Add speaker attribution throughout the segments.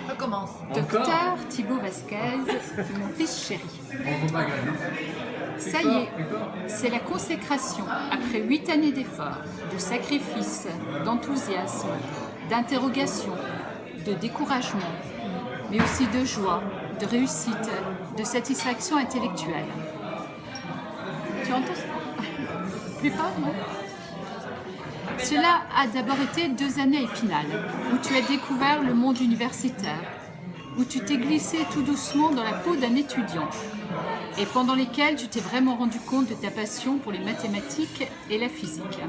Speaker 1: Recommence.
Speaker 2: Docteur Thibaut Vasquez, mon fils chéri. Ça y est, c'est la consécration après 8 années d'efforts, de sacrifices, d'enthousiasme, d'interrogation, de découragement, mais aussi de joie, de réussite, de satisfaction intellectuelle. Tu entends ça? Plus fort, non? Cela a d'abord été 2 années à Épinal, où tu as découvert le monde universitaire, où tu t'es glissé tout doucement dans la peau d'un étudiant, et pendant lesquelles tu t'es vraiment rendu compte de ta passion pour les mathématiques et la physique.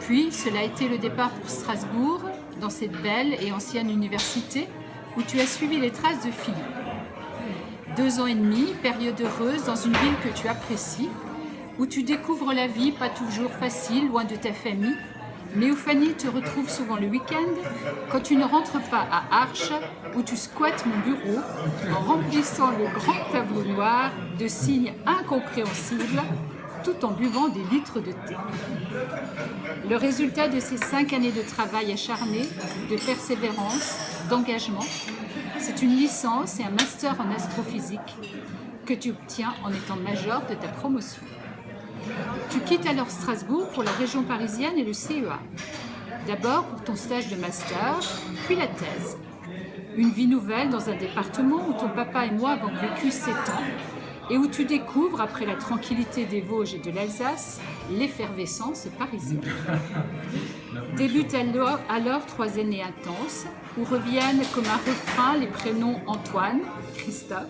Speaker 2: Puis, cela a été le départ pour Strasbourg, dans cette belle et ancienne université, où tu as suivi les traces de Philippe. 2 ans et demi, période heureuse dans une ville que tu apprécies, où tu découvres la vie pas toujours facile, loin de ta famille, mais où Fanny te retrouve souvent le week-end, quand tu ne rentres pas à Arches, où tu squattes mon bureau, en remplissant le grand tableau noir de signes incompréhensibles, tout en buvant des litres de thé. Le résultat de ces 5 années de travail acharné, de persévérance, d'engagement, c'est une licence et un master en astrophysique que tu obtiens en étant major de ta promotion. Tu quittes alors Strasbourg pour la région parisienne et le CEA. D'abord pour ton stage de master, puis la thèse. Une vie nouvelle dans un département où ton papa et moi avons vécu 7 ans et où tu découvres, après la tranquillité des Vosges et de l'Alsace, l'effervescence parisienne. Débutent alors 3 années intenses où reviennent comme un refrain les prénoms Antoine, Christophe,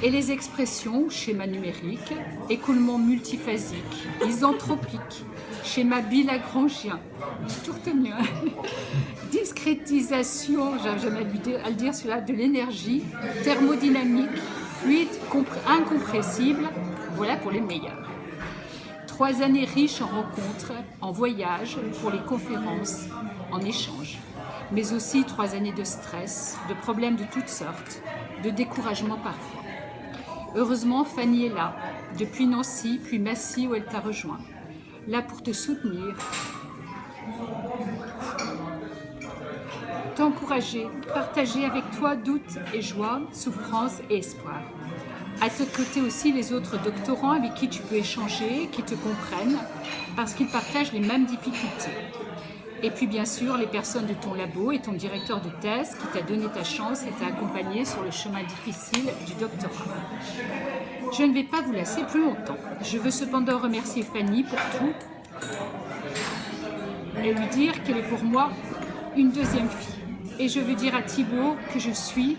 Speaker 2: et les expressions schéma numérique, écoulement multiphasique, isentropique, schéma bilagrangien, tout retenu, discrétisation, j'arrive jamais à le dire celui-là, de l'énergie, thermodynamique, fluide, incompressible, voilà pour les meilleurs. 3 années riches en rencontres, en voyages, pour les conférences, en échanges, mais aussi 3 années de stress, de problèmes de toutes sortes, de découragement parfois. Heureusement, Fanny est là, depuis Nancy, puis Massy où elle t'a rejoint, là pour te soutenir, t'encourager, partager avec toi doutes et joie, souffrances et espoir. À tes côtés aussi les autres doctorants avec qui tu peux échanger, qui te comprennent, parce qu'ils partagent les mêmes difficultés. Et puis bien sûr les personnes de ton labo et ton directeur de thèse qui t'a donné ta chance et t'a accompagné sur le chemin difficile du doctorat. Je ne vais pas vous lasser plus longtemps. Je veux cependant remercier Fanny pour tout et lui dire qu'elle est pour moi une deuxième fille. Et je veux dire à Thibaut que je suis,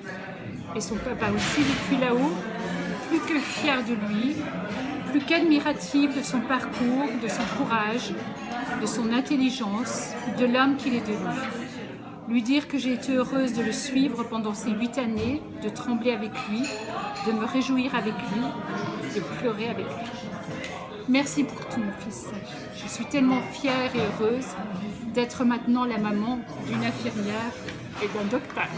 Speaker 2: et son papa aussi depuis là-haut, plus que fière de lui, plus qu'admirative de son parcours, de son courage, de son intelligence, de l'homme qu'il est devenu. Lui dire que j'ai été heureuse de le suivre pendant ces 8 années, de trembler avec lui, de me réjouir avec lui, de pleurer avec lui. Merci pour tout, mon fils. Je suis tellement fière et heureuse d'être maintenant la maman d'une infirmière et d'un docteur.